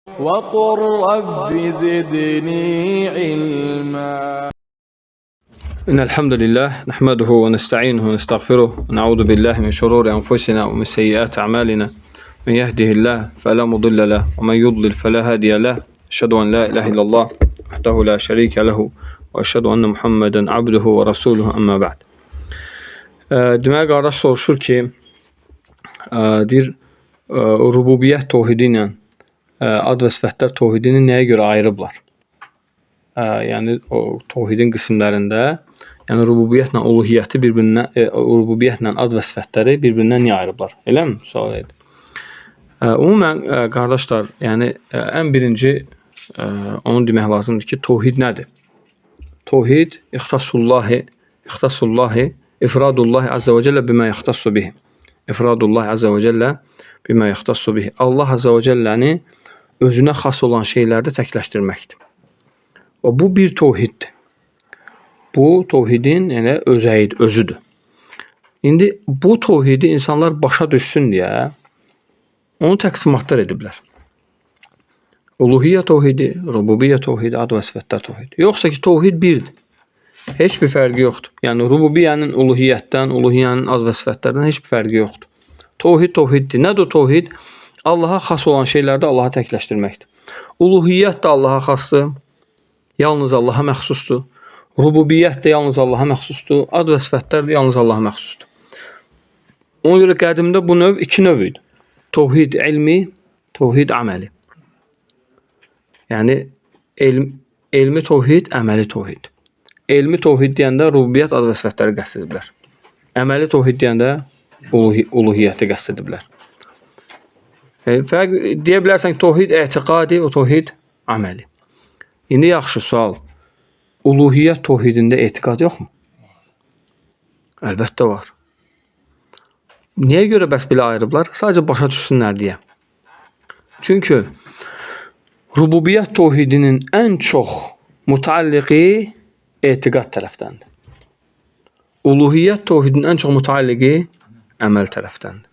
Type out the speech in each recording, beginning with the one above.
وقل رب زدني علما. إن الحمد لله نحمده ونستعينه ونستغفره ونعوذ بالله من شرور أنفسنا ومن سيئات أعمالنا. من يهده الله فلا مضل له ومن يضلل فلا هادي له. أشهد أن لا إله إلا الله وحده لا شريك له وأشهد أن محمدا عبده ورسوله أما بعد. Demək qardaş soruşur ki, deyir, rububiyyət tövhidi ilə ad və sifətlər tövhidini nəyə görə ayırıblar? Yəni o tövhidin qismlərində, yəni rububiyyətlə uluhiyyəti bir-birindən, rububiyyətlə ad və sifətləri bir-birindən niyə ayırıblar? Eləmi? Sual edir. Ümumən qardaşlar, yəni ən birinci onu demək lazımdır ki, tövhid nədir? Tövhid ixtasullahi ifradullahi azza və cəllə bimə yaxtassu bihi. İfradullahi azza və cəllə bimə yaxtassu bihi. Allah azza və cəlləni özünə xas olan şeylərdə təkləşdirməkdir. Və bu bir tövhiddir. Bu tövhidin yəni özüdür. İndi bu tövhidi insanlar başa düşsün deyə onu təqsimatlar ediblər. Uluhiyyə tövhidi, rububiyyə tövhidi, ad və sifətlər tövhidi. Yoxsa ki, tövhid birdir. Heç bir fərqi yoxdur. Yəni rububiyyənin uluhiyyətdən, uluhiyyənin ad və sifətlərdən heç bir fərqi yoxdur. Tövhid tövhiddir. Nədir tövhid? Allaha xas olan şeylərdə Allaha təkləşdirməkdir. Uluhiyyət də Allaha xasdır. Yalnız Allaha məxsusdur. Rububiyyət də yalnız Allaha məxsusdur. Ad və sifətlər də yalnız Allaha məxsusdur. Ona görə qədimdə bu növ iki növ idi. Tövhid ilmi, tövhid əməli. Yəni elmi tövhid, əməli tövhid. Elmi tövhid deyəndə rububiyyət, ad və sifətləri qəsd ediblər. Əməli tövhid deyəndə uluhiyyəti qəsd ediblər. Fərq deyə bilərsən ki, tövhid etiqadi, o tövhid əməli. İndi yaxşı sual. Uluhiyyət tövhidində etiqad yoxmu? Əlbəttə var. Niyə görə bəs belə ayırıblar? Sadəcə başa düşsünlər deyə. Çünki rububiyyət tövhidinin ən çox mütəlliqi etiqad tərəfdəndir. Uluhiyyət tövhidinin ən çox mütəlliqi əməl tərəfdəndir.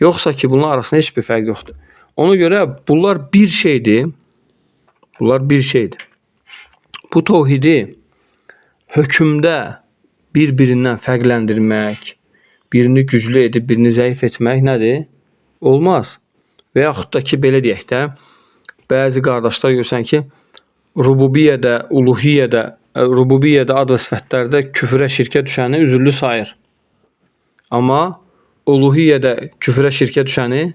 Yoxsa ki, bunlar arasında heç bir fərq yoxdur. Ona görə bunlar bir şeydir. Bunlar bir şeydir. Bu tövhidi hökmdə bir-birindən fərqləndirmək, birini güclü edib, birini zəif etmək nədir? Olmaz. Və yaxud da ki, belə deyək də, bəzi qardaşlar görürsən ki, rububiyyədə, uluhiyyədə, rububiyyədə, ad və sifətlərdə küfrə, şirkə düşəni üzürlü sayır. Amma uluhiyyədə küfrə, şirkə düşəni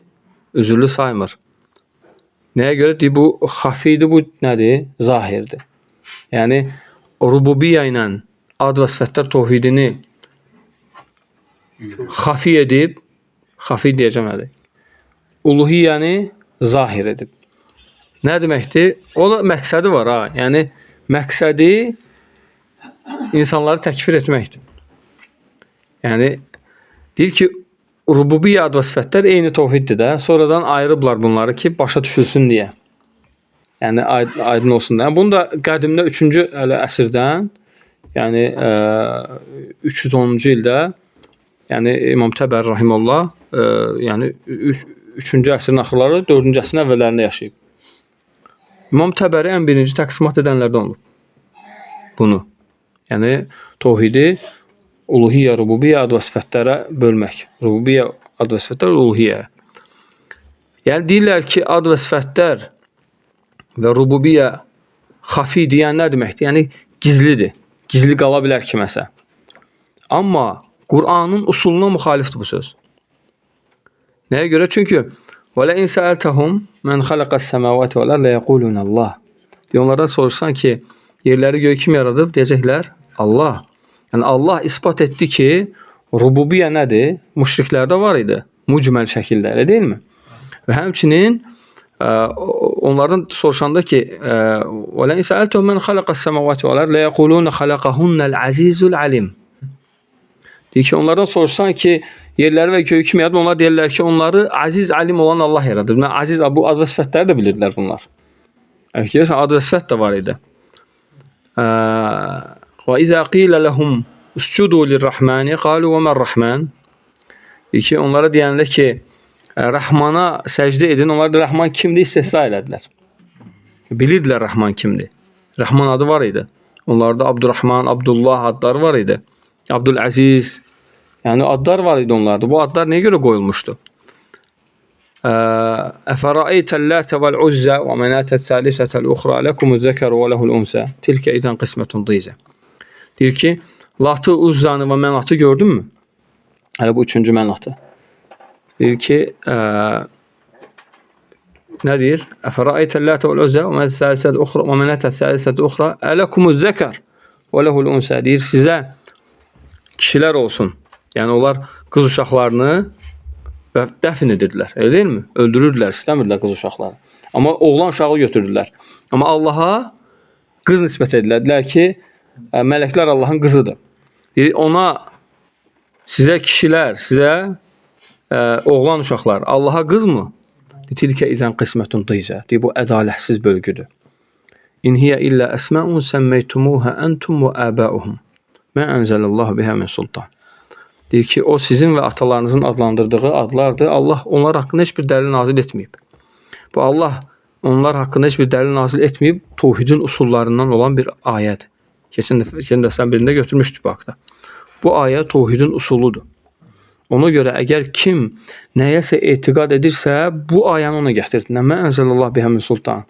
üzürlü saymır. Nəyə görə? Deyir, bu xafidir, bu nədir? Zahirdir. Yəni, rububiyyə ilə ad və sifətlər tövhidini xafi edib, xafi deyəcəm nədir? Uluhiyyəni zahir edib. Nə deməkdir? O da məqsədi var ha. Yəni, məqsədi insanları təkfir etməkdir. Yəni, deyir ki, rububiyyə, ad və sifətlər eyni tövhiddir də. Sonradan ayırıblar bunları ki, başa düşülsün deyə. Yəni, aydın olsun da. Bunu da qədimdə 3-cü əsrdən, yəni 310-cu ildə, yəni İmam Təbəri rahimehullah, yəni 3-cü əsrin axırları, 4-cü əsrin əvvəllərində yaşayıb. İmam Təbəri ən birinci təqsimat edənlərdən olub. Bunu. Yəni, tövhidi uluhiyyə, rububiyyə, ad və sifətlərə bölmək. Rububiyyə, ad və sifətlər, uluhiyyə. Yəni, deyirlər ki, ad və sifətlər və rububiyyə xafi deyən nə deməkdir? Yəni, gizlidir. Gizli qala bilər kiməsə. Amma Qur'anın usuluna müxalifdir bu söz. Nəyə görə? Çünki وَلَئِنْ سَأَلْتَهُمْ مَنْ خَلَقَ السَّمَاوَاتِ وَالْأَرْضَ لَيَقُولُونَ اللّٰهِ Onlardan soruşsan ki, yerləri göğü kim yaradıb? Deyəcəklər, Allah. Yəni, Allah ispat etdi ki, rububiyyə nədir? Müşriklərdə var idi. Mücməl şəkildə, elə deyilmi? Və həmçinin onlardan soruşanda ki, وَلَئِنْ سَأَلْتَهُمْ مَنْ خَلَقَ السَّمَاوَاتِ وَالْأَرْضَ لَيَقُولُونَ خَلَقَهُنَّ الْعَزِيزُ الْعَلِيمُ Deyir ki, onlardan soruşsan ki, yerləri və göyü kim yaradıb? Onlar deyirlər ki, onları aziz, alim olan Allah yaradıb. Aziz, bu ad və sifətləri də bilirdilər bunlar. Görürsən, ad və sifət də var idi. وَإِذَا قِيلَ لَهُمْ اسْجُدُوا لِلرَّحْمَنِ قَالُوا وَمَا الرَّحْمَنِ Deyir ki, onlara deyəndə ki, Rəhmana səcdə edin. Onlar da Rəhman kimdir istehza elədilər. Bilirdilər Rəhman kimdir. Rəhman adı var idi. Onlarda Abdurrahman, Abdullah adları var idi. Abdüləziz. Yəni adlar var idi onlarda. Bu adlar nəyə görə qoyulmuşdu? Əfərəeytəl-lətə vəl-uzzə və mənətəl-səlisətəl-uxra ləkumuz-zəkər və ləhul-unsə tilkə izən qismətun dizə. Deyir ki, Latı, Uzzanı və Mənatı gördün mü? Hələ bu üçüncü Mənatı. Deyir ki, nə deyir? Əfərəeytəl-lətə vəl-uzzə və mənətəl-səlisətəl-uxra ləkumuz-zəkər və ləhul-unsə. Deyir, sizə kişilər olsun. Yəni, onlar qız uşaqlarını dəfn edirdilər, elə deyilmi? Öldürürdülər, istəmirdilər qız uşaqları. Amma oğlan uşağı götürdülər. Amma Allaha qız nisbət edilədilər ki, mələklər Allahın qızıdır. Ona sizə kişilər, sizə oğlan uşaqlar, Allaha qız mı? Tilkə izən qismətun dizə. Bu ədalətsiz bölgüdür. İn hiyə illə əsməun səmməytumuhə əntum və əbəuhum. Mə ənzəlallahu bihə min sultan. Deyir ki, o sizin və atalarınızın adlandırdığı adlardır. Allah onlar haqqında heç bir dəlil nazil etməyib. Bu Allah onlar haqqında heç bir dəlil nazil etməyib, tövhidin usullarından olan bir ayədir. Keçən dərslərin birində götürmüşdük bu haqda. Bu ayə tövhidin usuludur. Ona görə əgər kim nəyəsə etiqad edirsə, bu ayəni ona gətirir. Mə ənzəlallah bihə min sultan.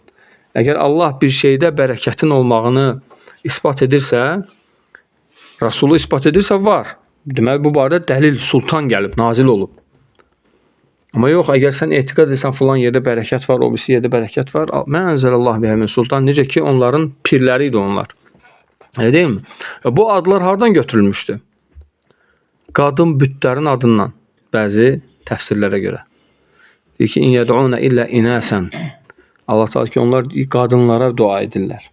Əgər Allah bir şeydə bərəkətin olmağını isbat edirsə, Rasulü isbat edirsə, var. Deməli, bu barədə dəlil, sultan gəlib, nazil olub. Amma yox, əgər sən etiqad edirsən, filan yerdə bərəkət var, o birisi yerdə bərəkət var, mən ənzəlallah bihə min sultan, necə ki, onların pirləri idi onlar. Elə deyil mi? Bu adlar hardan götürülmüşdü? Qadın bütlərin adından, bəzi təfsirlərə görə. Deyir ki, in yəd'unə illə inəsən. Allah təala ki, onlar qadınlara dua edirlər.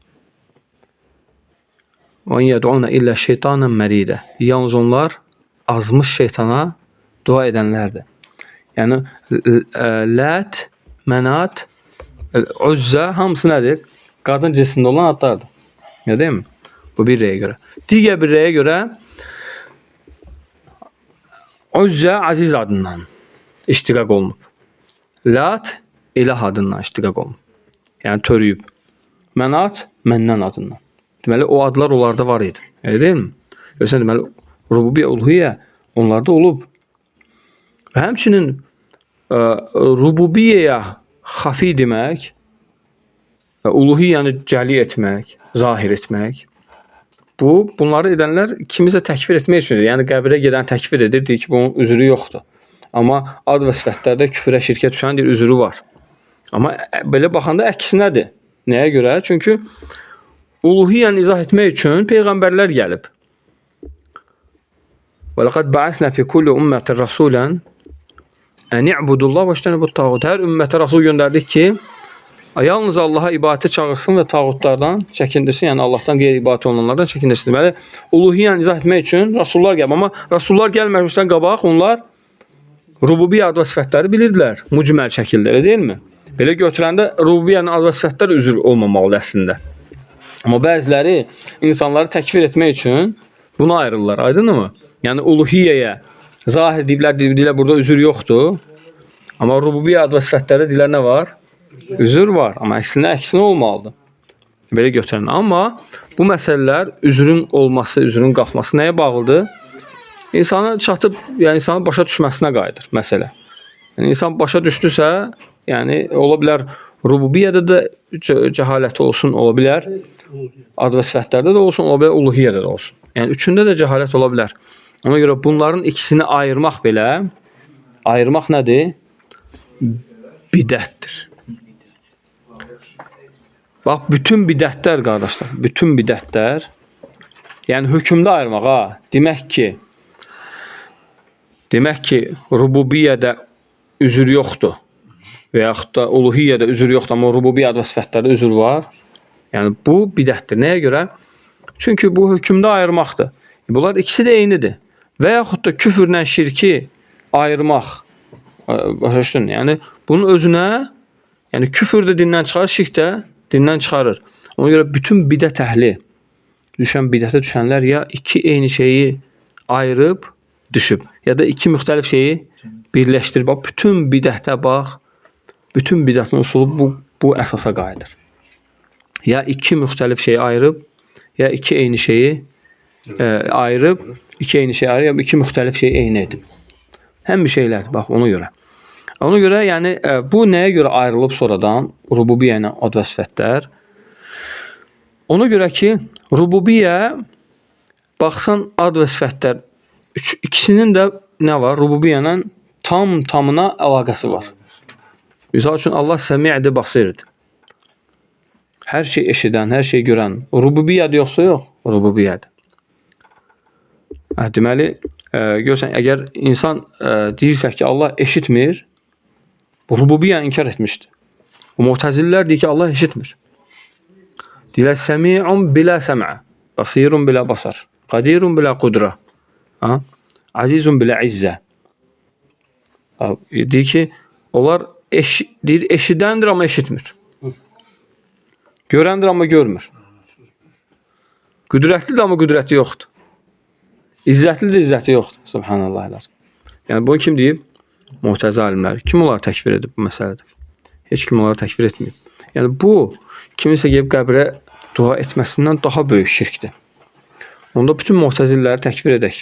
Və in yəd'unə illə şeytanən məridə. Yalnız onlar azmış şeytana dua edənlərdir. Yəni, Lət, Mənat, Uzzə hamısı nədir? Qadın cinsində olan adlardır. Nə deyim? Bu bir rəyə görə. Digər bir rəyə görə Uzzə Aziz adından iştiqaq olunub. Lət İlah adından iştiqaq olunub. Yəni, törüyüb. Mənat Məndən adından. Deməli, o adlar onlarda var idi. Elə deyil mi? Görsən, deməli, rububiyyə, uluhiyyə onlarda olub. Və həmçinin rububiyyəyə xafi demək və uluhiyyəni cəli etmək, zahir etmək. Bunları edənlər kimisə təkfir etmək üçündür. Yəni, qəbirə gedən təkfir edir, deyir ki, bunun üzrü yoxdur. Amma ad və sifətlərdə küfrə, şirkə düşən deyir, üzrü var. Amma belə baxanda əksinədir. Nəyə görə? Çünki uluhiyyəni izah etmək üçün peyğəmbərlər gəlib. Və ləqəd bə'əsnə fi kulli ümmətə rəsulən ən i'budullah və iştənəbut tağut. Hər ümmətə rəsul göndərdik ki, yalnız Allaha ibadətə çağırsın və tağutlardan çəkindirsin, yəni Allahdan qeyri ibadət olunanlardan çəkindirsin. Deməli, uluhiyyəni izah etmək üçün rəsullar gəlib. Amma rəsullar gəlməmişdən qabaq onlar rububiyyə ad və sifətləri bilirdilər, mücməl şəkildə, elə deyilmi? Belə götürəndə rububiyyənin ad və sifətlər üzr olmamalıdır əslində. Amma bəziləri insanları təkfir etmək üçün bunu ayrılırlar, aydınmı? Yəni, uluhiyyəyə zahir deyirlər, burada üzr yoxdur. Amma rububiyyə ad və sifətlərdə deyirlər nə var? Üzr var, amma əksinə olmalıdır. Belə götürən. Amma bu məsələlər üzrün olması, üzrün qalxması nəyə bağlıdır? İnsana çatıb, yəni insanın başa düşməsinə qayıdır məsələ. Yəni, insan başa düşdüsə, yəni ola bilər rububiyyədə də cəhaləti olsun, ola bilər ad və sifətlərdə də olsun, ola bilər uluhiyyədə də olsun. Yəni, üçündə də cəhalət ola bilər. Ona görə bunların ikisini ayırmaq belə, ayırmaq nədir? Bidətdir. Bax, bütün bidətlər, qardaşlar, bütün bidətlər, yəni hökmdə ayırmaq, demək ki, rububiyyədə üzr yoxdur və yaxud da uluhiyyədə üzr yoxdur, amma rububiyyə ad və sifətlərdə üzr var. Yəni, bu bidətdir. Nəyə görə? Çünki bu hökmdə ayırmaqdır. Bunlar ikisi də eynidir. Və yaxud da küfürlə şirki ayırmaq. Başa düşdün? Yəni, bunun özünə, yəni küfür də dindən çıxarır, şirk də dindən çıxarır. Ona görə bütün bidət əhli, bidətə düşənlər ya iki eyni şeyi ayırıb düşüb, ya da iki müxtəlif şeyi birləşdirib, bax, bütün bidətə bax, bütün bidətin usulu bu əsasa qayıdır. Ya iki müxtəlif şeyi ayırıb, ya iki eyni şeyi ayırıb, ya iki müxtəlif şeyi eyni edib. Həm bir şeylərdir, bax, ona görə. Ona görə, yəni, bu nəyə görə ayrılıb sonradan, rububiyyə ilə ad və sifətlər? Ona görə ki, rububiyyə, baxsan, ad və sifətlər, ikisinin də nə var? Rububiyyə ilə tamına əlaqəsi var. Misal üçün, Allah səmi'dir, basirdir. Hər şey eşidən, hər şey görən. Rububiyyədir yoxsa yox? Rububiyyədir. Deməli, görsən, əgər insan deyirsə ki, Allah eşitmir, rububiyyə inkar etmişdir. Mu'təzillər deyir ki, Allah eşitmir. Deyirlər, səmi'un bilə səmə, basirun bilə basar, qadirun bilə qudra, azizun bilə izzə. Deyir ki, onlar eşidəndir, amma eşitmir. Görəndir, amma görmür. Qüdrətlidir, amma qüdrəti yoxdur. İzzətlidir, izzəti yoxdur. Subhanallah eləsin. Yəni, bunu kim deyib? Mu'təzi alimləri. Kim onları təkfir edib bu məsələdə? Heç kim onları təkfir etməyib. Yəni, bu, kimisə gəlib qəbrə dua etməsindən daha böyük şirkdir. Onda bütün mu'təzilləri təkfir edək.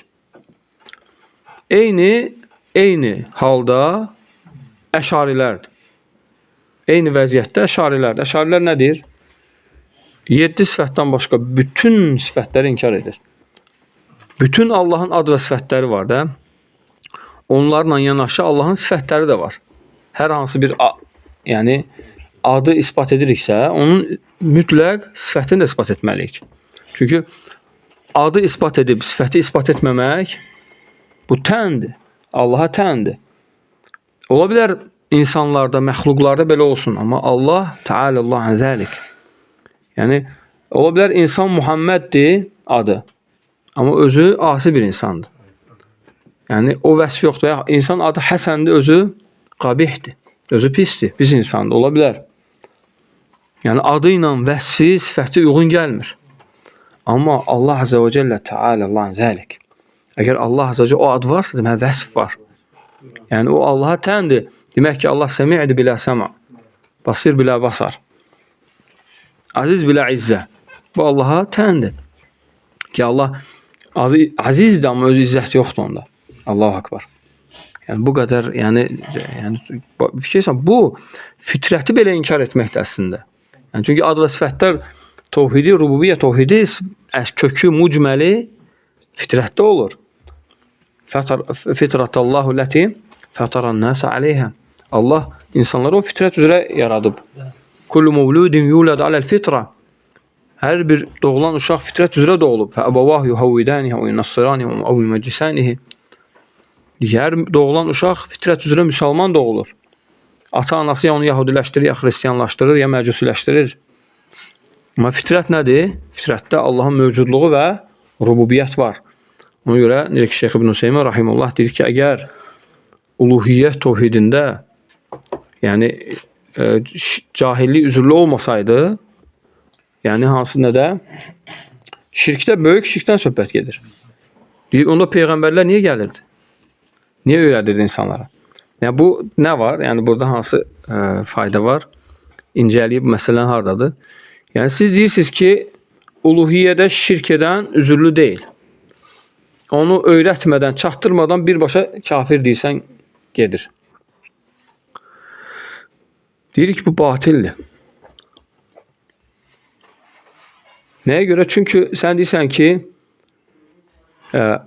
Eyni halda əşarilərdir. Eyni vəziyyətdə əşarilərdir. Əşarilər nə deyir? 7 sifətdən başqa bütün sifətləri inkar edir. Bütün Allahın ad və sifətləri var da, onlarla yanaşı Allahın sifətləri də var. Hər hansı bir adı ispat ediriksə, onun mütləq sifətini də ispat etməliyik. Çünki adı ispat edib, sifəti ispat etməmək, bu təndir. Allaha təndir. Ola bilər insanlarda, məxluqlarda belə olsun, amma Allah, Teala Allah zəlik. Yəni, ola bilər insan Muhammeddir adı, amma özü asi bir insandır. Yəni, o vəsf yoxdur. İnsan adı Həsəndir, özü qabihdir, özü pisdir, pis insandır, ola bilər. Yəni, adı ilə vəsfi, sifəti uyğun gəlmir. Amma Allah Azə və Cəllə Teala Allah zəlik. Əgər Allah Azə və Cəllə o ad varsa, demək, vəsf var. Yəni, o Allaha təndir. Demək ki, Allah səmi'dir bilə səma, basir bilə basar, aziz bilə izzə. Bu Allaha təndir. Ki, Allah azizdir, amma öz izzəti yoxdur onda. Allahu Akbar. Yəni, bu qədər, fikirsən, bu fitrəti belə inkar etməkdir əslində. Yəni, çünki ad və sifətlər tovhidi, rububiyyə tovhidi kökü, mucməli fitrətdə olur. Fitratallahu ləti fətaran nəsə aleyhə. Allah insanları o fitrət üzrə yaradıb. Kullu mevludin yulad aləl fitra. Hər bir doğulan uşaq fitrət üzrə doğulub. Fəəbəvahu yuhavvidanihi və yunassiranihi və yuməccisanihi. Hər doğulan uşaq fitrət üzrə müsəlman doğulur. Ata-anası ya onu yahudiləşdirir, ya xristiyanlaşdırır, ya məcusiləşdirir. Amma fitrət nədir? Fitrətdə Allahın mövcudluğu və rububiyyət var. Ona görə, necə ki, Şeyx İbn Hüseymə rahimullah deyir ki, əgər uluhiyyət tovhidində, yəni cahillik üzürlü olmasaydı, yəni hansı nədə? Şirkdə, böyük şirkdən söhbət gedir. Deyir, onda peyğəmbərlər niyə gəlirdi? Niyə öyrədirdi insanlara? Yəni, bu nə var? Yəni, burada hansı fayda var? İncəliyib məsələn haradadır? Yəni, siz deyirsiniz ki, uluhiyyədə şirk edən üzürlü deyil. Onu öyrətmədən, çatdırmadan birbaşa kafir deyirsən, gedir. Deyirik ki, bu batildir. Nəyə görə? Çünki sən deyirsən ki,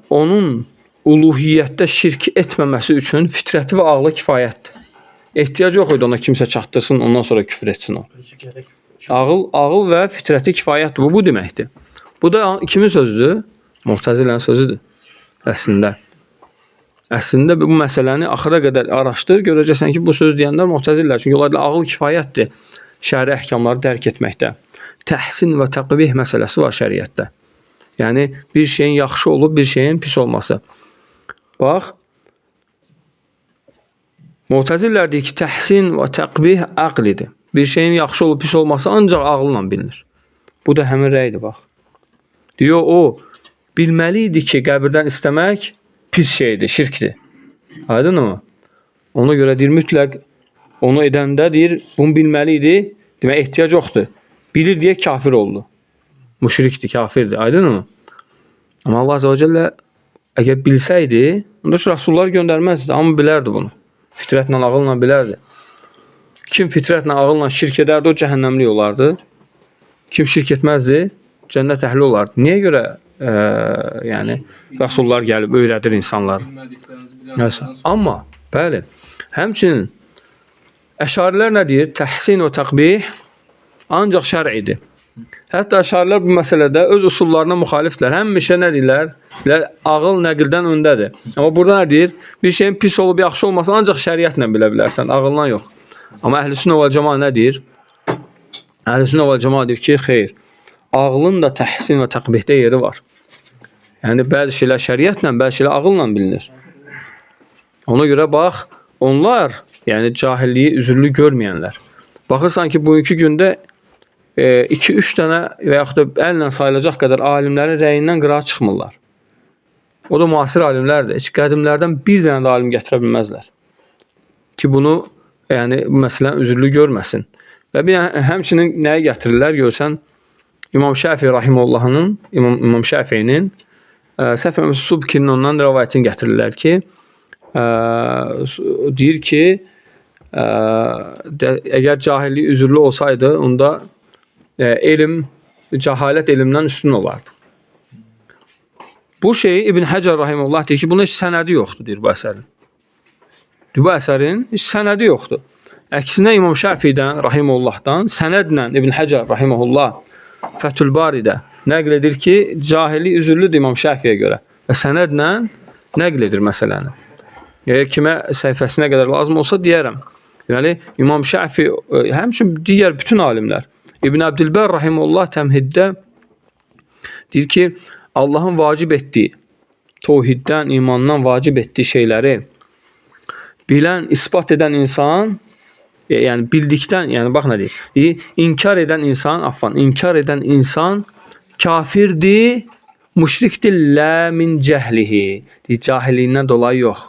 onun uluhiyyətdə şirk etməməsi üçün fitrəti və ağlı kifayətdir. Ehtiyac yox idi ona kimsə çatdırsın, ondan sonra küfür etsin o. Ağıl və fitrəti kifayətdir. Bu deməkdir. Bu da kimin sözüdür? Mu'təzilənin sözüdür. Əslində bu məsələni axıra qədər araşdır, görəcəksən ki, bu söz deyənlər mu'təzillər. Çünki onlarla ağıl kifayətdir şəri əhkamları dərk etməkdə. Təhsin və təqbih məsələsi var şəriətdə. Yəni, bir şeyin yaxşı olub, bir şeyin pis olması. Bax, mu'təzillər deyir ki, təhsin və təqbih əqlidir. Bir şeyin yaxşı olub, pis olması ancaq ağılla bilinir. Bu da həmin rəydir, bax. Diyor, o bilməli idi ki, qəbirdən istəmək pis şeydir, şirkdir. Aydın mı? Ona görə deyir, mütləq onu edəndə deyir, bunu bilməli idi. Demək, ehtiyac yoxdur. Bilir deyə kafir oldu. Müşrikdir, kafirdir. Aydın mı? Amma Allah Azze ve Celle əgər bilsəydi, onda Rasullar göndərməzdi. Amma bilərdi bunu. Fitrətlə, ağılla bilərdi. Kim fitrətlə, ağılla şirk edərdi, o cəhənnəmlik olardı. Kim şirk etməzdi, cənnət əhli olardı. Niyə görə yəni Rasullar gəlib öyrədir insanlar? Amma, bəli, həmçinin Əşarilər nə deyir? Təhsin və təqbih ancaq şər'idir. Hətta əşarilər bu məsələdə öz usullarına müxalifdirlər. Həmişə nə deyirlər? Ağıl nəqildən öndədir. Amma burada nə deyir? Bir şeyin pis olub, yaxşı olması ancaq şəriətlə bilə bilərsən, ağılla yox. Amma Əhl-i-Sünnə və Cəmaət nə deyir? Əhl-i-Sünnə və Cəmaət deyir ki, xeyr, ağlın da təhsin və təqbihdə yeri var. Yəni, bəzi şeylər şəriətlə, bəzi şeylər ağılla bilinir. Ona görə bax, onlar, yəni cahilliyi, üzürlü görməyənlər. Baxırsan ki, bugünkü gündə 2-3 dənə və yaxud da əllə sayılacaq qədər alimlərin rəyindən qırağa çıxmırlar. O da müasir alimlərdir. Heç qədimlərdən bir dənə də alim gətirə bilməzlər. Ki, bunu yəni, bu məsələni üzürlü görməsin. Və bir həmçinin nəyə gətirirlər? Görsən, İmam Şəfi Rahimullahının, İmam Şəfinin Səfə Subkinin ondan rəvayətini gətirirlər ki, deyir ki, əgər cahillik üzürlü olsaydı, onda elm, cəhalət elmdən üstün olardı. Bu şeyi İbn Həcər Rahimullah deyir ki, bunun heç sənədi yoxdur, deyir bu əsərin. Bu əsərin heç sənədi yoxdur. Əksinə İmam Şəfidən, Rahimullahdan, sənədlə İbn Həcər Rahimullah Fəthül Baridə nəql edir ki, cahillik üzürlüdür İmam Şəfiyə görə və sənədlə nəql edir məsələni. Əgər kimə səhifəsinə qədər lazım olsa deyərəm. Yəni, İmam Şəfi, həmçin digər bütün alimlər, İbn Abdülbər Rahimullah təmhiddə deyir ki, Allahın vacib etdiyi, tohiddən, imandan vacib etdiyi şeyləri bilən, ispat edən insan, yəni bildikdən, yəni bax nə deyir, inkar edən insan kafirdir, müşrikdir, lə min cəhlihi, cahilliyindən dolayı yox.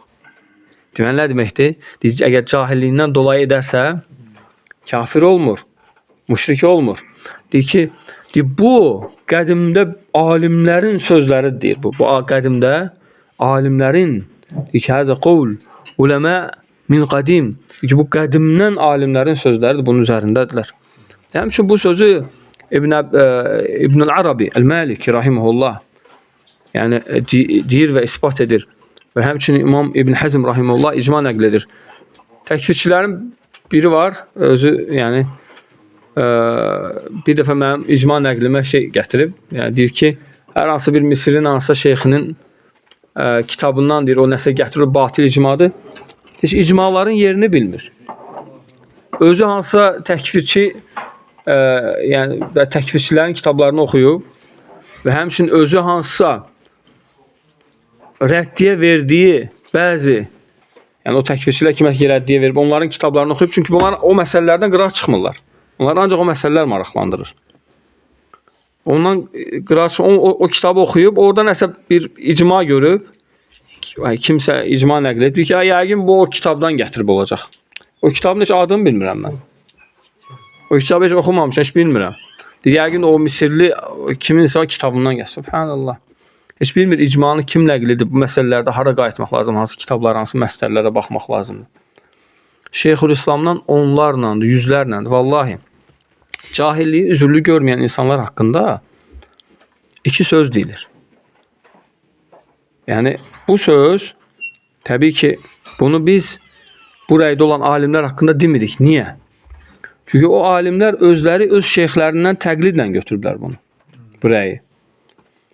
Deməli, nə deməkdir? Əgər cahilliyindən dolayı edərsə, kafir olmur, müşrik olmur. Deyir ki, bu qədimdə alimlərin sözləridir, deyir bu. Bu qədimdə alimlərin, deyir ki, həzə qovl, uləmə min qadim, deyir ki, bu qədimdən alimlərin sözləridir, bunun üzərindədirlər. Həmçin bu sözü İbn-ül Arabi, Əl-Maliki, Rahiməhullah, yəni deyir və ispat edir. Və həmçinin İmam İbn Həzm Rahimullah icma nəql edir. Təkfirçilərin biri var, özü, yəni, bir dəfə mənim icma nəqlimə şey gətirib. Yəni, deyir ki, hər hansı bir Misirin, hansısa şeyxinin kitabından deyir, o nəsə gətirir, batil icmadır. Heç icmaların yerini bilmir. Özü hansısa təkfirçi, yəni, və təkfirçilərin kitablarını oxuyub və həmçinin özü hansısa rəddiyə verdiyi bəzi, yəni o təkfirçilər kimə rəddiyə verib, onların kitablarını oxuyub, çünki bunlar o məsələlərdən qırağa çıxmırlar. Onlar ancaq o məsələlər maraqlandırır. Ondan qırağa o kitabı oxuyub, orada nəsə bir icma görüb, kimsə icma nəql edir ki, yəqin bu o kitabdan gətirib olacaq. O kitabın heç adını bilmirəm mən. O kitabı heç oxumamışam, heç bilmirəm. Yəqin o Misirli kiminsə o kitabından gətirib. Subhanallah. Heç bilmir icmanı kim nəql edib, bu məsələlərdə hara qayıtmaq lazım, hansı kitablar, hansı məsələlərə baxmaq lazımdır. Şeyxülislamdan onlarla, yüzlərlə, vallahi, cahilliyi üzürlü görməyən insanlar haqqında 2 söz deyilir. Yəni, bu söz, təbii ki, bunu biz bu rəydə olan alimlər haqqında demirik. Niyə? Çünki o alimlər özləri öz şeyxlərindən təqlidlə götürüblər bunu, bu rəyi.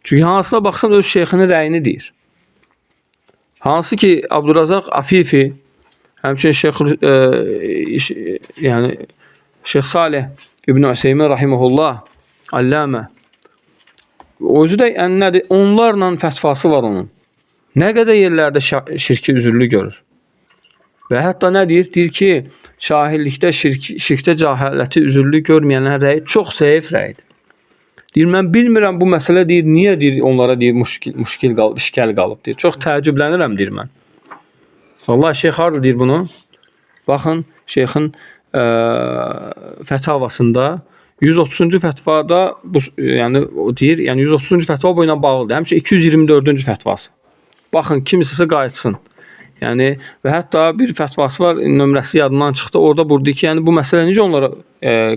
Çünki hansına baxsan öz şeyxinin rəyini deyir. Hansı ki, Abdurrazaq Afifi, həmçinin Şeyx Salih İbn Üseymin Rahiməhullah, Alləmə, özü də nədir? Onlarla fətvası var onun. Nə qədər yerlərdə şirki üzürlü görür. Və hətta nə deyir? Deyir ki, cahillikdə, şirkdə cəhaləti üzürlü görməyənlərin rəyi çox zəif rəyidir. Deyir, mən bilmirəm bu məsələ, deyir, niyə deyir, onlara deyir, müşkil qalıb, işgəl qalıb, deyir. Çox təəccüblənirəm, deyir mən. Vallahi şeyx hardır, deyir bunu. Baxın, şeyxin fətavasında 130-cu fətvada bu yəni o deyir, yəni 130-cu fətva bu ilə bağlıdır. Həmçinin 224-cü fətvası. Baxın, kimsə qayıtsın. Yəni və hətta bir fətvası var, nömrəsi yadından çıxdı. Orada deyir ki, yəni bu məsələ necə onlara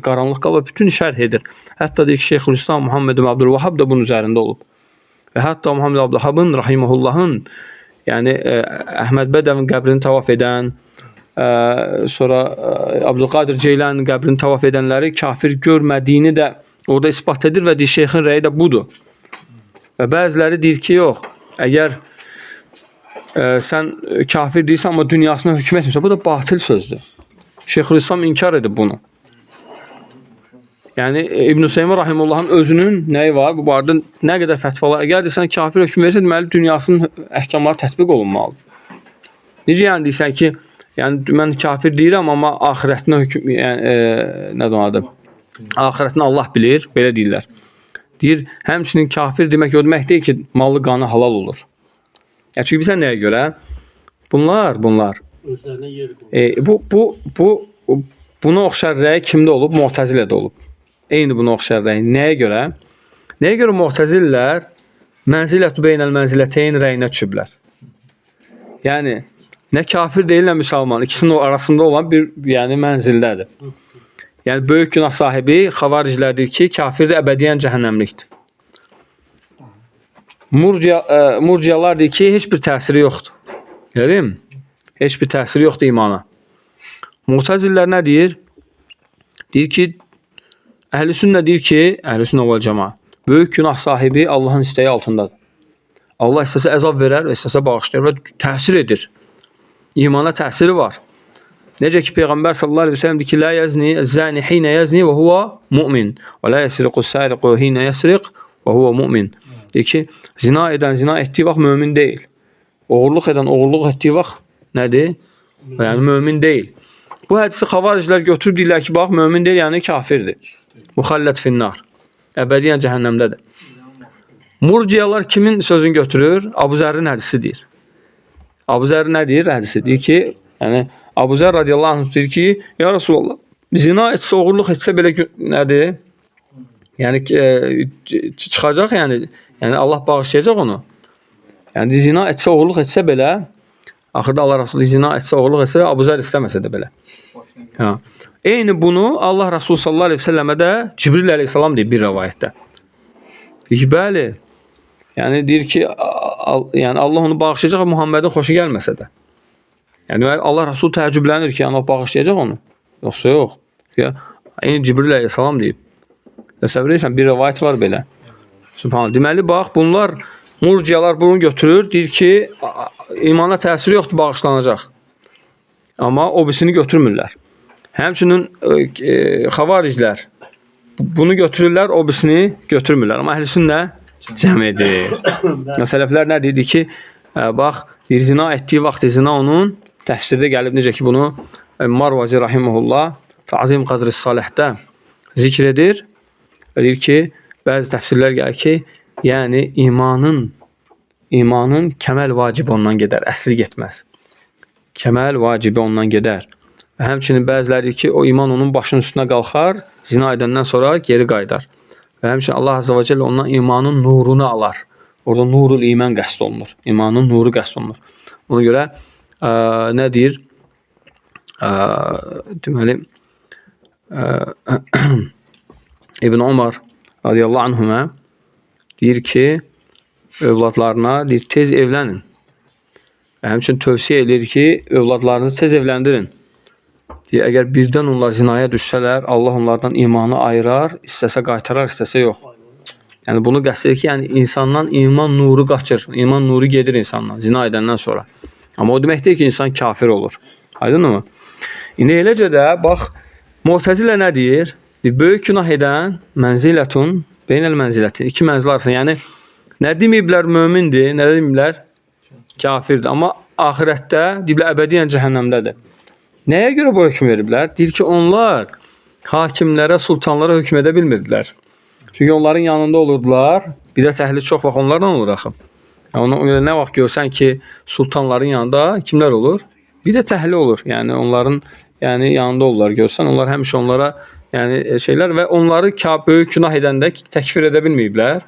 qaranlıq qalıb, bütün şərh edir. Hətta deyir ki, Şeyxülislam Muhammed ibn Abdülvahhab da bunun üzərində olub. Və hətta Muhammed Abdülvahhabın rahimehullahın, yəni Əhməd Bədəvin qəbrini tavaf edən, sonra Abdülqadir Ceylanın qəbrini tavaf edənləri kafir görmədiyini də orada isbat edir və deyir, şeyxin rəyi də budur. Və bəziləri deyir ki, yox, əgər sən kafir deyirsən, amma dünyasına hökm etmirsən, bu da batil sözdür. Şeyxülislam inkar edib bunu. Yəni İbn Hüseymə rahimehullahın özünün nəyi var? Bu barədə nə qədər fətvalar, əgər desən kafir hökm versə, deməli dünyasının əhkamları tətbiq olunmalıdır. Necə yəni deyirsən ki, yəni mən kafir deyirəm, amma axirətinə hökm, nədir o adı? Axirətini Allah bilir, belə deyirlər. Deyir, həmçinin kafir demək o demək deyil ki, malı qanı halal olur. Yəni çünki bilsən nəyə görə? Bunlar özlərinə yer qoyur. Buna oxşar rəy kimdə olub? Mu'təzilədə olub. Eyni buna oxşar rəy. Nəyə görə? Nəyə görə Mu'təzillər mənzilətü beynəl mənziləteyn rəyinə düşüblər? Yəni nə kafir deyillər müsəlman, ikisinin arasında olan bir yəni mənzildədir. Yəni böyük günah sahibi xavariclərdir ki, kafir də əbədiyyən cəhənnəmlikdir. Murciyalar deyir ki, heç bir təsiri yoxdur. Görəyim? Heç bir təsiri yoxdur imana. Mu'təzillər nə deyir? Deyir ki, Əhl-i-Sünnə deyir ki, Əhl-i-Sünnə vəl cəmaə, böyük günah sahibi Allahın istəyi altındadır. Allah istəsə əzab verər və istəsə bağışlayır və təsir edir. İmana təsiri var. Necə ki, Peyğəmbər sallallahu aleyhi ve sellem deyir ki, la yazni zani hinə yazni və huva mu'min və la yasriqu sariqu hinə yasriq və huva mu'min. Deyir ki, zina edən zina etdiyi vaxt mömin deyil. Oğurluq edən oğurluq etdiyi vaxt nədir? Yəni mömin deyil. Bu hədisi xavariclər götürüb deyirlər ki, bax, mömin deyil, yəni kafirdir. Muxallət finnar. Əbədiyyən cəhənnəmdədir. Murciyalar kimin sözünü götürür? Abu Zərrin hədisi deyir. Abu Zər nə deyir? Hədisi deyir ki, yəni Abu Zər radiyallahu anh deyir ki, ya Resulallah, zina etsə, oğurluq etsə belə nədir? Yəni çıxacaq, yəni Allah bağışlayacaq onu. Yəni zina etsə, oğurluq etsə belə, axırda Allah Resulü zina etsə, oğurluq etsə, Abu Zər istəməsə də belə. Ha. Eyni bunu Allah Resulü sallallahu aleyhi ve sellemə də Cibril aleyhissalam deyir bir rəvayətdə. Deyir ki, bəli, yəni deyir ki, yəni Allah onu bağışlayacaq, Muhammedin xoşu gəlməsə də. Yəni Allah Resulü təəccüblənir ki, yəni o bağışlayacaq onu. Yoxsa yox. Eyni Cibril aleyhissalam deyib. Təsəvvür edirsən, bir rəvayət var belə. Subhanallah. Deməli, bax, bunlar, murciyalar bunu götürür, deyir ki, imana təsiri yoxdur, bağışlanacaq. Amma o birisini götürmürlər. Həmçinin xavariclər bunu götürürlər, o birisini götürmürlər. Amma əhl-i-sünnə cəm edir. Sələflər nə dedi ki, bax, bir zina etdiyi vaxt zina onun təfsirdə gəlib, necə ki, bunu Marvazi rahimehullah Ta'zim Qadr-ı Salihdə zikr edir. Deyir ki, bəzi təfsirlər gəlir ki, yəni imanın kəməl vacibi ondan gedər, əsli getməz. Kəməl vacibi ondan gedər. Və həmçinin bəziləri deyir ki, o iman onun başının üstünə qalxar, zina edəndən sonra geri qaydar. Və həmçinin Allah Azze və Celle ondan imanın nurunu alar. Orada nurul iman qəsd olunur. İmanın nuru qəsd olunur. Ona görə nə deyir? Deməli, İbn Umar radiyallahu anhümə deyir ki, övladlarına deyir, tez evlənin. Həmçinin tövsiyə edir ki, övladlarınızı tez evləndirin. Deyir, əgər birdən onlar zinaya düşsələr, Allah onlardan imanı ayırar, istəsə qaytarar, istəsə yox. Yəni bunu qəsd edir ki, yəni insandan iman nuru qaçır, iman nuru gedir insandan, zina edəndən sonra. Amma o demək deyil ki, insan kafir olur. Aydın mı? İndi eləcə də, bax, Mu'təzilə nə deyir? Böyük günah edən mənzilətun, beynəl mənzilətin, iki mənzil arasında. Yəni, nə deməyiblər mömindir, nə deməyiblər kafirdir. Amma axirətdə, deyiblər, əbədiyyən cəhənnəmdədir. Nəyə görə bu hökm veriblər? Deyir ki, onlar hakimlərə, sultanlara hökm edə bilmirdilər. Çünki onların yanında olurdular, bir də təhli çox vaxt onlardan olur axı. Ona görə nə vaxt görsən ki, sultanların yanında kimlər olur? Bir də təhli olur. Yəni, onların yəni yanında olurlar görsən. Onlar həmişə onlara yəni şeylər və onları böyük günah edəndə təkfir edə bilməyiblər.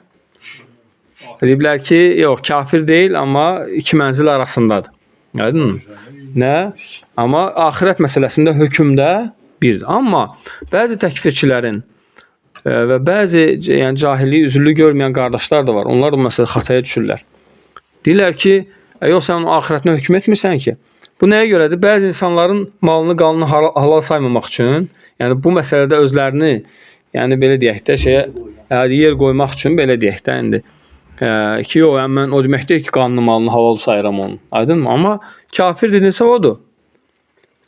Deyiblər ki, yox, kafir deyil, amma iki mənzil arasındadır. Aydınmı? Nə? Amma axirət məsələsində hökmdə birdir. Amma bəzi təkfirçilərin və bəzi yəni cahilliyi üzürlü görməyən qardaşlar da var. Onlar da məsələ xataya düşürlər. Deyirlər ki, yox sən onun axirətinə hökm etmirsən ki. Bu nəyə görədir? Bəzi insanların malını, qanını halal saymamaq üçün, yəni bu məsələdə özlərini, yəni belə deyək də yer qoymaq üçün belə deyək də indi. Ki, yox, yəni mən o demək deyil ki, qanını, malını halal sayıram onun. Aydınmı? Amma kafir dedinsə odur.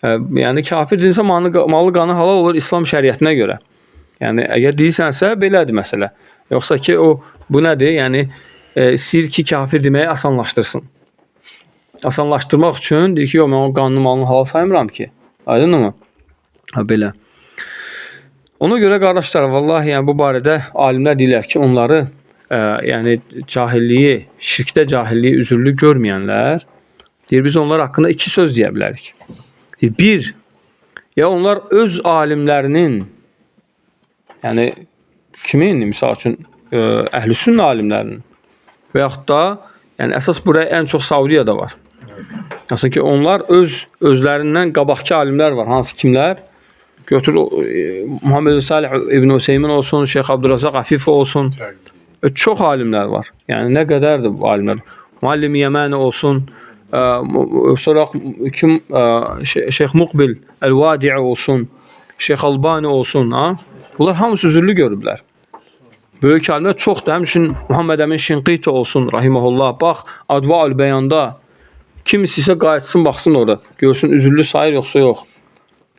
Yəni kafir dedinsə malı, qanı halal olur İslam şəriətinə görə. Yəni əgər deyirsənsə belədir məsələ. Yoxsa ki, bu nədir? Yəni istəyir ki, kafir deməyi asanlaşdırsın. Asanlaşdırmaq üçün deyir ki, yox, mən o qanını, malını halal saymıram ki. Aydınmı? Belə. Ona görə qardaşlar, vallahi yəni bu barədə alimlər deyirlər ki, onları yəni cahilliyi, şirkdə cahilliyi üzürlü görməyənlər, deyir biz onlar haqqında iki söz deyə bilərik. Deyir, bir, ya onlar öz alimlərinin, yəni kimin, misal üçün əhlüsünnə alimlərinin və yaxud da, yəni əsas buraya ən çox Saudiyada var. Aslında ki, onlar özlərindən qabaqki alimlər var. Hansı kimlər? Götür Muhammed Salih İbn Hüseymin olsun, Şeyx Abdurrazaq Afif olsun. Çox alimlər var. Yəni nə qədərdir bu alimlər? Muallim Yəməni olsun, sonra kim Şeyx Muqbil Əl-Vadi'i olsun, Şeyx Albani olsun, ha? Bunlar hamısı üzürlü görüblər. Böyük alimlər çoxdur. Həmçinin Muhammed Əmin Şinqiti olsun, rahimehullah. Bax, Adva-ül Bəyanda kim istəyirsə qayıtsın, baxsın orada. Görsün üzürlü sayır yoxsa yox.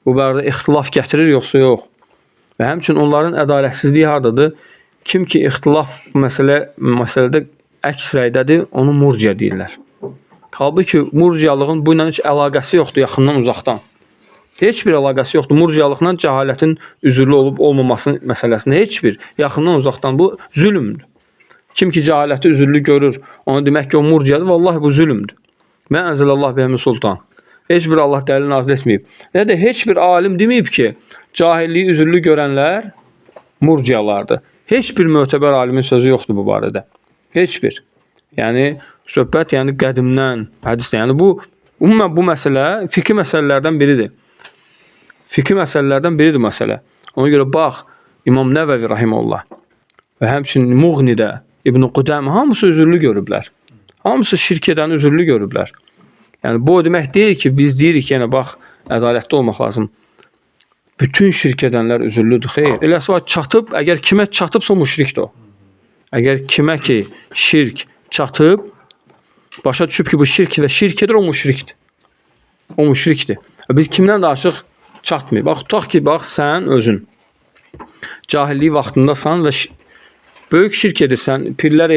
Bu barədə ixtilaf gətirir yoxsa yox. Və həmçinin onların ədalətsizliyi hardadır? Kim ki ixtilaf məsələdə əks rəydədir, onu murciə deyirlər. Halbuki murciyalığın bu ilə heç əlaqəsi yoxdur yaxından uzaqdan. Heç bir əlaqəsi yoxdur. Murciyalıqla cəhalətin üzürlü olub olmaması məsələsində heç bir yaxından uzaqdan bu zülmdür. Kim ki cəhaləti üzürlü görür, onu demək ki o murciyadır, vallahi bu zülmdür. Mən ənzəlallah bihəmin sultan. Heç bir Allah dəlil nazil etməyib. Nə də heç bir alim deməyib ki, cahilliyi üzürlü görənlər murciyalardır. Heç bir mötəbər alimin sözü yoxdur bu barədə. Heç bir. Yəni söhbət yəni qədimdən, hədisdə. Yəni ümumən bu məsələ fiqhi məsələlərdən biridir. Fiqhi məsələlərdən biridir məsələ. Ona görə bax İmam Nəvəvi rahimehullah və həmçinin Muğnidə İbn Qudam hamısı üzürlü görüblər. Hamısı şirk edən üzürlü görüblər. Yəni bu o demək deyil ki, biz deyirik ki, yəni bax ədalətli olmaq lazım. Bütün şirk edənlər üzürlüdür. Xeyr. Eləsi var çatıb, əgər kimə çatıbsa müşrikdir o. Əgər kimə ki şirk çatıb, başa düşüb ki bu şirk və şirk edir, o müşrikdir. O müşrikdir. Biz kimdən danışıq çatmayıb. Bax, tutaq ki, bax sən özün cahilliyi vaxtındasan və böyük şirk edirsən, pirlərə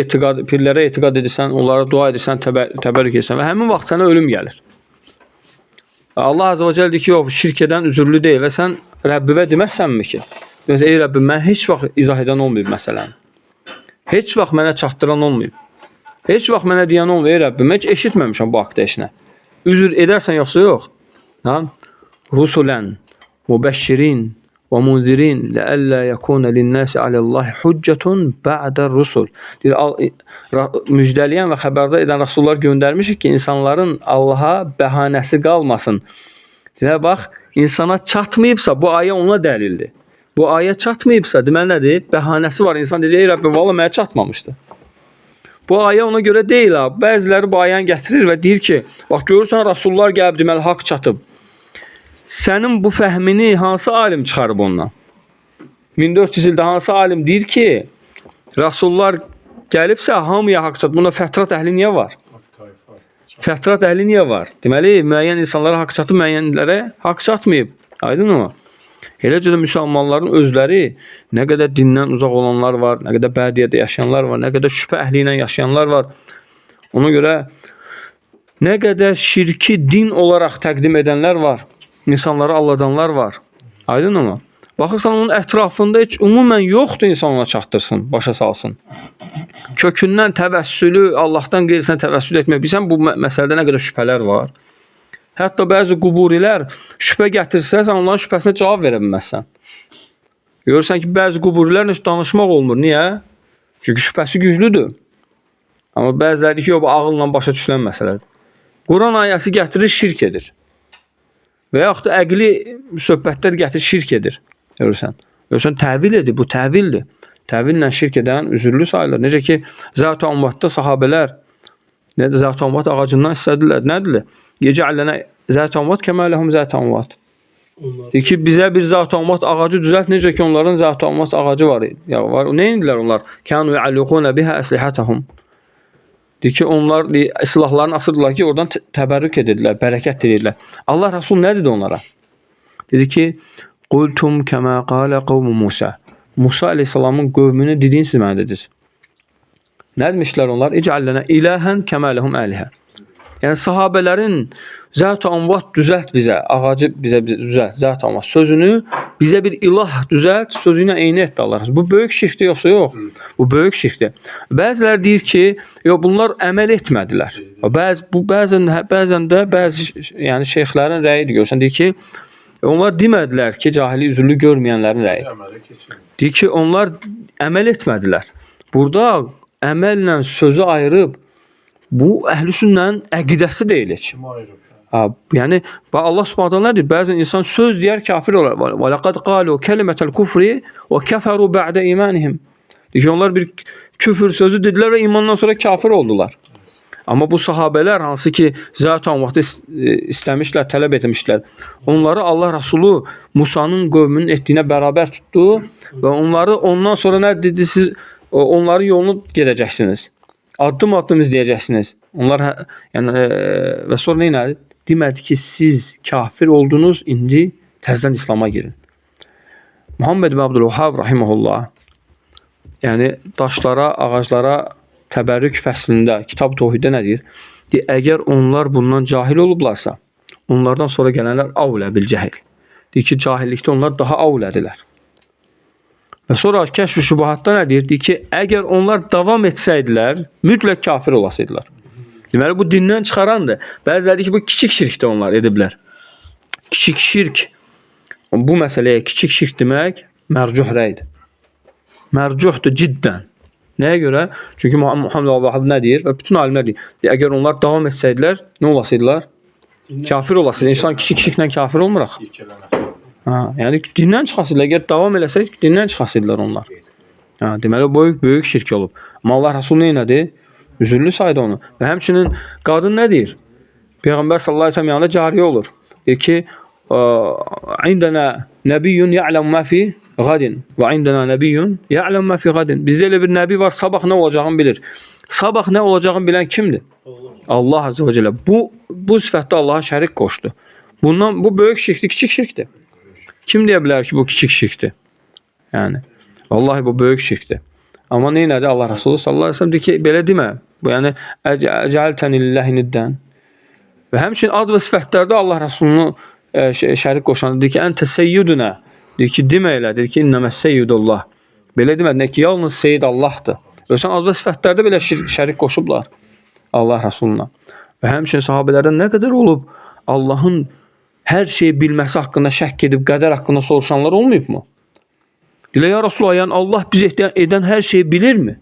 etiqad edirsən, onlara dua edirsən, təbərrük edirsən və həmin vaxt sənə ölüm gəlir. Allah Azze və Celle deyir ki, yox, şirk edən üzürlü deyil və sən Rəbbivə deməzsənmi ki? Mesela, ey Rəbbim, mən heç vaxt izah edən olmayıb məsələn. Heç vaxt mənə çatdıran olmayıb. Heç vaxt mənə deyən olmayıb, ey Rəbbim, heç eşitməmişəm bu haqda işinə. Üzür edərsən yoxsa yox? Rusulən, mübəşşirin və munzirin ləəllə yəkuna linnəsi aləllahi hüccətun bə'də rusul. Müjdəliyən və xəbərdar edən rəsullar göndərmişik ki, insanların Allaha bəhanəsi qalmasın. Deyək, bax, insana çatmayıbsa, bu ayə ona dəlildir. Bu ayə çatmayıbsa, deməli nədir? Bəhanəsi var. İnsan deyəcək, ey Rəbbim, valla mənə çatmamışdı. Bu ayə ona görə deyil. Bəziləri bu ayəni gətirir və deyir ki, bax, görürsən, rəsullar gəlib, deməli, haqq çatıb. Sənin bu fəhmini hansı alim çıxarıb ondan? 1400 ildə hansı alim deyir ki, rəsullar gəlibsə, hamıya haqq çatıb. Bunda fətrat əhli niyə var? Fətrat əhli niyə var? Deməli, müəyyən insanlara haqq çatıb, müəyyənlərə haqq çatmayıb. Aydın mı? Eləcə də müsəlmanların özləri nə qədər dindən uzaq olanlar var, nə qədər bədiyyədə yaşayanlar var, nə qədər şübhə əhli ilə yaşayanlar var. Ona görə nə qədər şirki din olaraq təqdim edənlər var, insanları alladanlar var. Aydın mı? Baxırsan, onun ətrafında heç ümumən yoxdur insan ona çatdırsın, başa salsın. Kökündən təvəssülü, Allahdan qeyrisinə təvəssül etmək. Bilsən, bu məsələdə nə qədər şübhələr var. Hətta bəzi quburilər şübhə gətirsə, sən onların şübhəsinə cavab verə bilməzsən. Görürsən ki, bəzi quburilər heç danışmaq olmur. Niyə? Çünki şübhəsi güclüdür. Amma bəziləri ki, bu ağılla başa düşülən məsələdir. Quran ayəsi gətirir, şirk edir. Və yaxud da əqli söhbətlər gətirir, şirk edir. Görürsən? Görürsən, təvil edir, bu təvildir. Təvillə şirk edən üzürlü sayılır. Necə ki, Zat-ı Amvatda sahabələr Zat-ı Amvat ağacından istədilər. Nədir? Yecə'lənə Zat-ı Amvat kəmələhum Zat-ı Amvat. Deyir ki, bizə bir Zat-ı Amvat ağacı düzəlt, necə ki, onların Zat-ı Amvat ağacı var. Nə indilər onlar? Kənu yə'alluqunə bihə əslihətəhum. Deyir ki, onlar silahlarını asırdılar ki, oradan təbərrük edirlər, bərəkət edirlər. Allah Rasul nə dedi onlara? Dedi ki, qultum kəmə qalə qavmu Musa. Musa aleyhissalamın qövmünü dediniz, siz mənə dediniz. Nə demişlər onlar? İcəllənə iləhən kəmələhum əlihə. Yəni, sahabələrin Zat-ı Amvat düzəlt bizə, ağacı bizə düzəlt, Zat-ı Amvat sözünü bizə bir ilah düzəlt, sözü ilə eyni etdi Allah. Bu böyük şirkdir, yoxsa yox? Bu böyük şirkdir. Bəzilər deyir ki, yox, bunlar əməl etmədilər. Bəzən də bəzi yəni, şeyxlərin rəyidir. Görürsən, deyir ki, onlar demədilər ki, cahili üzürlü görməyənlərin rəyi. Deyir ki, onlar əməl etmədilər. Burada əməllə sözü ayırıb, bu əhlüsünnənin əqidəsi deyilir. Yəni, Allah Subhanahu nə deyir? Bəzən insan söz deyər, kafir olar. Və laqad qalu kelimetel kufri və kəfəru ba'də imanihim. Deyir ki, onlar bir küfür sözü dedilər və imandan sonra kafir oldular. Amma bu sahabələr hansı ki, Zat-ı Amvatı istəmişlər, tələb etmişlər. Onları Allah Rasulü Musanın qövmünün etdiyinə bərabər tutdu və onları ondan sonra nə dedi? Siz onların yolunu gedəcəksiniz. Addım-addım izləyəcəksiniz. Onlar yəni və sonra nə etdi? Demədi ki, siz kafir oldunuz, indi təzədən İslam'a girin. Muhammed ibn Abdülvahhab rahimehullah yəni daşlara, ağaclara təbərrük fəslində Kitab Tövhiddə nə deyir? Deyir, əgər onlar bundan cahil olublarsa, onlardan sonra gələnlər avlə bil cəhil. Deyir ki, cahillikdə onlar daha avlədilər. Və sonra Kəşf-ü Şübuhatda nə deyir? Deyir ki, əgər onlar davam etsəydilər, mütləq kafir olasaydılar. Deməli, bu dindən çıxarandır. Bəziləri deyir ki, bu kiçik şirkdə onlar ediblər. Kiçik şirk, bu məsələyə kiçik şirk demək mərcuh rəydir. Mərcuhdur ciddən. Nəyə görə? Çünki Muhammed Abdülvahhab nə deyir? Və bütün alimlər deyir. Əgər onlar davam etsəydilər, nə olasaydılar? Kafir olasaydılar. İnsan kiçik şirklə kafir olmuraq. Yəni dindən çıxasıdırlar. Əgər davam eləsək, dindən çıxasıdırlar onlar. Deməli, böyük şirk olub. Amma Allah Rasulü neynədir? Üzürlü saydı onu. Və həmçinin qadın nə deyir? Peyğəmbər sallallahu əleyhi və səlləm yanında cariyə olur. Deyir ki, "İndənə nəbiyyun ya'lemu ma fi gadin və indənə nəbiyyun ya'lemu ma fi gadin." Bizdə elə bir nəbi var, sabah nə olacağını bilir. Sabah nə olacağını bilən kimdir? Allah azza və cəllə. Bu sifətdə Allaha şərik qoşdu. Bu böyük şirkdir, kiçik şirkdir. Kim deyə bilər ki, bu kiçik şirkdir? Yəni, vallahi bu böyük şirkdir. Amma neynədir Allah Rasulü sallallahu əleyhi və səlləm deyir ki, belə demə. Bu yəni əcəltəni lillahi niddən. Və həmçinin ad və sifətlərdə Allah Rasulunu şərik qoşan deyir ki, əntə seyyidunə. Deyir ki, demə elə, deyir ki, innəməs seyyidullah. Belə demədin ki, yalnız seyyid Allahdır. Ölsən ad və sifətlərdə belə şərik qoşublar Allah Rasuluna. Və həmçinin sahabələrdən nə qədər olub Allahın hər şeyi bilməsi haqqında şəkk edib qədər haqqında soruşanlar olmayıbmı? Deyirlər, ya Rasulullah, yəni Allah biz edən hər şeyi bilirmi?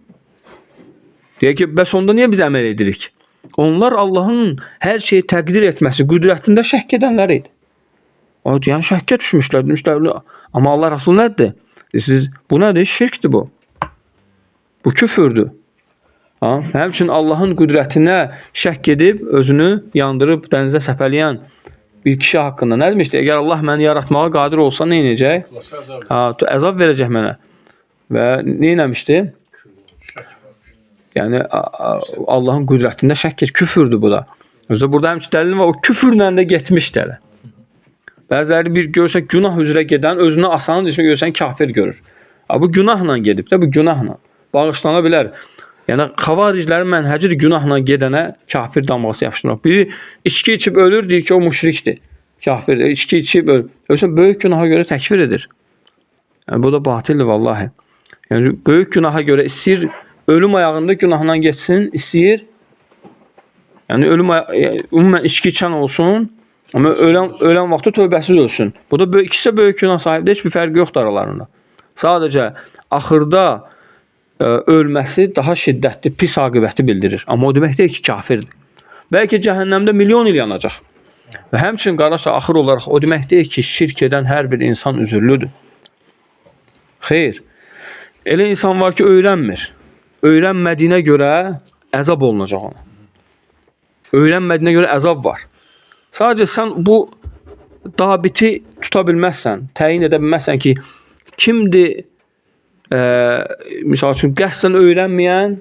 Deyək ki, bəs onda niyə biz əməl edirik? Onlar Allahın hər şeyi təqdir etməsi, qüdrətində şəkk edənlər idi. Yəni şəkkə düşmüşlər, demişlər. Amma Allah Rasulü nədir? Bu nədir? Şirkdir bu. Bu küfürdür. Həmçinin Allahın qüdrətinə şəkk edib, özünü yandırıb, dənizə səpələyən bir kişi haqqında nə demişdi? Əgər Allah məni yaratmağa qadir olsa nə edəcək? Əzab verəcək mənə. Və nə etmişdi? Yəni Allahın qüdrətində şəkk et, küfürdür bu da. Özdə burada həmçinin dəlil var, o küfürlə də getmişdi hələ. Bəziləri bir görsən günah üzrə gedən, özünü asanı deyirsən, görsən kafir görür. Bu günahla gedib də, bu günahla. Bağışlana bilər. Yəni, xavariclərin mənhəcidir, günahla gedənə kafir damğası yapışdırmaq. Biri içki içib ölür, deyir ki, o müşrikdir. Kafirdir, içki içib ölür. Ölsən, böyük günaha görə təkfir edir. Yəni, bu da batildir, vallahi. Yəni, böyük günaha görə istəyir, ölüm ayağında günahla geçsin, istəyir. Yəni, ümumən içki içən olsun, Amma ölən vaxtı tövbəsiz ölsün. Bu da ikisi də böyük günah sahibdir. Heç bir fərqi yoxdur aralarında. Sadəcə axırda ölməsi daha şiddətli, pis aqibəti bildirir. Amma o demək deyil ki, kafirdir. Bəlkə cəhənnəmdə milyon il yanacaq. Və həmçinin qardaşlar, axır olaraq o demək deyil ki, şirk edən hər bir insan üzürlüdür. Xeyr. Elə insan var ki, öyrənmir. Öyrənmədiyinə görə əzab olunacaq ona. Öyrənmədiyinə görə əzab var. Sadəcə sən bu dabiti tuta bilməzsən, təyin edə bilməzsən ki, kimdir misal üçün qəsdən öyrənməyən,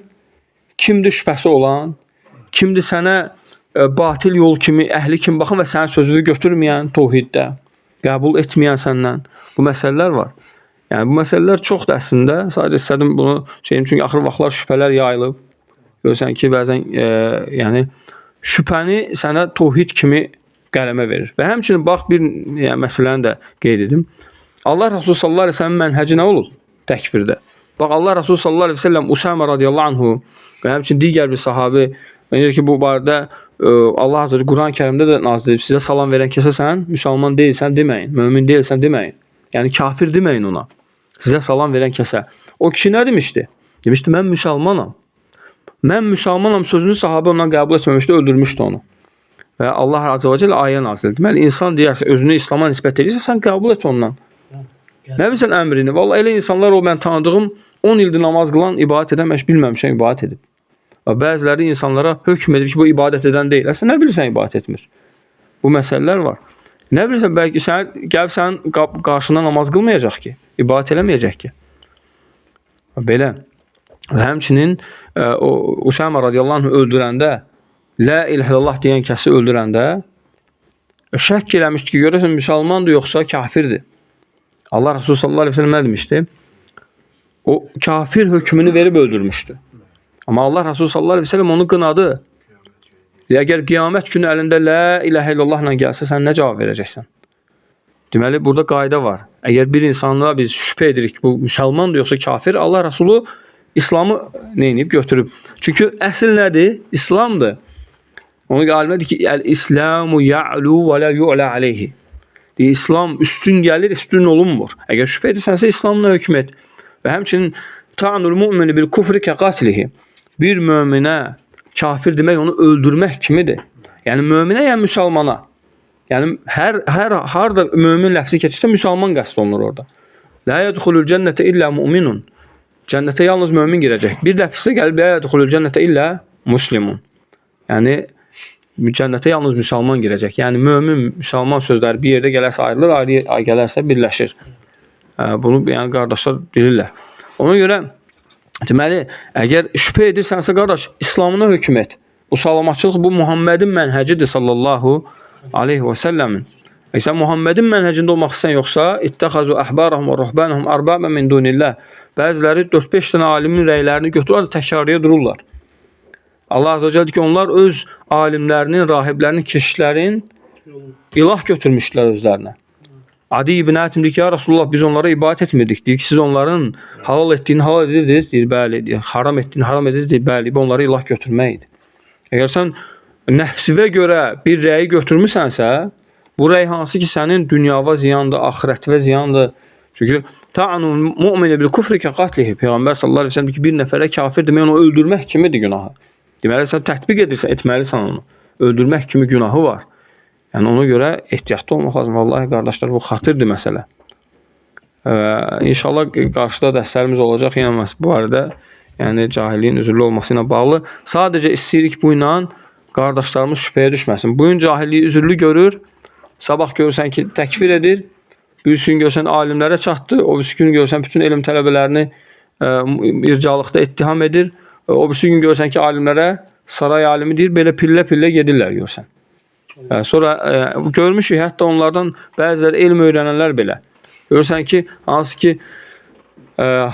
kimdir şübhəsi olan, kimdir sənə batil yol kimi, əhli kimi baxın və sənin sözünü götürməyən tövhiddə, qəbul etməyən səndən. Bu məsələlər var. Yəni bu məsələlər çoxdur əslində. Sadəcə istədim bunu şeyim, çünki axır vaxtlar şübhələr yayılıb. Görürsən ki, bəzən yəni şübhəni sənə tövhid kimi qələmə verir. Və həmçinin bax bir məsələni də qeyd edim. Allah Resulü sallallahu əleyhi və səlləm mənhəci nə olub? Təkfirdə. Bax Allah Resulü sallallahu əleyhi və səlləm Usama radiyallahu anhu və həmçinin digər bir sahabi deyir ki, bu barədə Allah Azəri Quran-Kərimdə də nazil edib. Sizə salam verən kəsə sən müsəlman deyilsən deməyin, mömin deyilsən deməyin. Yəni kafir deməyin ona. Sizə salam verən kəsə. O kişi nə demişdi? Demişdi, mən müsəlmanam. Mən müsəlmanam sözünü sahabə ondan qəbul etməmişdi, öldürmüşdü onu. Və Allah Azə və Cəllə ayə nazil edib. Deməli, insan deyərsə, özünü İslama nisbət edirsə, sən qəbul et ondan. Nə bilsən əmrini? Vallahi elə insanlar o, mən tanıdığım 10 ildir namaz qılan, ibadət edən, mən bilməmişəm, ibadət edib. Və bəziləri insanlara hökm edir ki, bu ibadət edən deyil. Sən nə bilirsən ibadət etmir? Bu məsələlər var. Nə bilirsən, bəlkə gəlib sənin qarşında namaz qılmayacaq ki, ibadət eləməyəcək ki. Belə. Və həmçinin Usama radiyallahu anh öldürəndə, la ilahe illallah deyən kəsi öldürəndə şək eləmişdi ki, görəsən müsəlmandır yoxsa kafirdir. Allah Resulü sallallahu aleyhi ve sellem nə demişdi? O kafir hökmünü verib öldürmüşdü. Amma Allah Resulü sallallahu aleyhi ve sellem onu qınadı. Əgər qiyamət günü əlində la ilahe illallahla gəlsə, sən nə cavab verəcəksən? Deməli, burada qayda var. Əgər bir insanlığa biz şübhə edirik ki, bu müsəlmandır yoxsa kafir, Allah Resulü İslamı neyinib, götürüb. Çünki əsl nədir? İslamdır. Onu alimlər deyir ki, el-İslamu ya'lu və la yu'la aleyhi. Deyir, İslam üstün gəlir, üstün olunmur. Əgər şübhə edirsənsə, İslamla hökm et. Və həmçinin ta'nul mu'mini bil kufri ka qatlihi. Bir möminə kafir demək onu öldürmək kimidir. Yəni möminə, yəni müsəlmana. Yəni harda mömin ləfzi keçirsə müsəlman qəsd olunur orada. La yədxulul cənnətə illə mu'minun. Cənnətə yalnız mömin girəcək. Bir ləfzdə gəlib la yədxulul cənnətə illə muslimun. Yəni cənnətə yalnız müsəlman girəcək. Yəni mömin, müsəlman sözləri bir yerdə gələrsə ayrılır, ayrı gələrsə birləşir. Bunu yəni qardaşlar bilirlər. Ona görə deməli, əgər şübhə edirsənsə qardaş, İslamına hökm et. Bu salamatçılıq bu Muhammedin mənhəcidir sallallahu aleyhi və səlləmin. Sən Muhammedin mənhəcində olmaq istəyən yoxsa ittəxazu əhbarahum və ruhbanahum arbabən min dunillah. Bəziləri 4-5 dənə alimin rəylərini götürürlər, təkrarıya dururlar. Allah Azə və Cəllə deyir ki, onlar öz alimlərinin, rahiblərinin, keşişlərin ilah götürmüşdülər özlərinə. Adi ibn Ətim deyir ki, ya Rasulullah, biz onlara ibadət etmirdik. Deyir ki, siz onların halal etdiyini halal edirdiniz. Deyir, bəli. Deyir, haram etdiyini haram edirdiniz. Deyir, bəli. Bu onlara ilah götürməkdir. Əgər sən nəfsivə görə bir rəyi götürmüsənsə, bu rəy hansı ki, sənin dünyava ziyandır, axirətvə ziyandır. Çünki ta'nul mu'mini bil kufri ka qatlihi. Peyğəmbər sallallahu əleyhi və səlləm ki, bir nəfərə kafir demək onu öldürmək kimidir günahı. Deməli sən tətbiq edirsən, etməlisən onu. Öldürmək kimi günahı var. Yəni ona görə ehtiyatlı olmaq lazım. Vallahi qardaşlar, bu xatırdır məsələ. İnşallah qarşıda dərslərimiz olacaq. Yəni bu barədə, yəni cahilliyin üzürlü olması ilə bağlı. Sadəcə istəyirik bu ilə qardaşlarımız şübhəyə düşməsin. Bu gün cahilliyi üzürlü görür. Sabah görürsən ki, təkfir edir. Bir gün görürsən alimlərə çatdı. O bir gün görürsən bütün elm tələbələrini ircalıqda ittiham edir. O bir gün görürsən ki, alimlərə saray alimi deyir. Belə pillə-pillə gedirlər görürsən. Sonra görmüşük, hətta onlardan bəziləri elm öyrənənlər belə. Görürsən ki,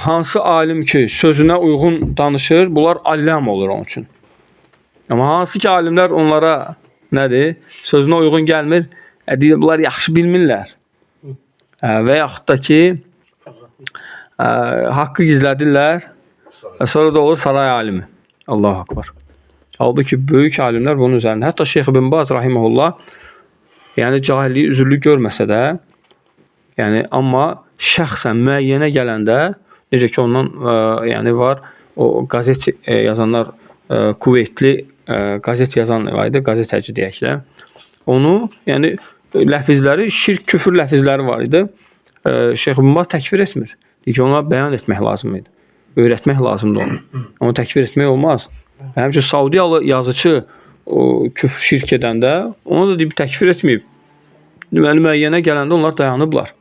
hansı alim ki, sözünə uyğun danışır, bunlar alləm olur onun üçün. Amma hansı ki, alimlər onlara nədir? Sözünə uyğun gəlmir, deyir, bunlar yaxşı bilmirlər. Və yaxud da ki, haqqı gizlədirlər, sonra da olur saray alimi. Allahu Akbar. Halbuki böyük alimlər bunun üzərində. Hətta Şeyx ibn Baz rahimehullah Yəni cahilliyi üzürlük görməsə də, yəni amma şəxsən müəyyənə gələndə, necə ki ondan yəni var o qazet yazanlar, Kuveytli qazet yazan var idi, qazetəci deyək də. Onu, yəni ləfizləri, şirk, küfür ləfizləri var idi. Şeyx İbn Baz təkfir etmir. Deyir ki, ona bəyan etmək lazım idi. Öyrətmək lazımdır onu. Onu təkfir etmək olmaz. Həmçinin Saudiyalı yazıcı o küfür şirk edəndə onu da deyib təkfir etməyib. Deməli müəyyənə gələndə onlar dayanıblar.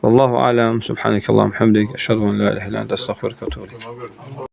Vallahu aləm. Subhanəkallahumma hamdik. Əşhədu en la ilahe illə entə estəğfiruke və etûbü ileyk.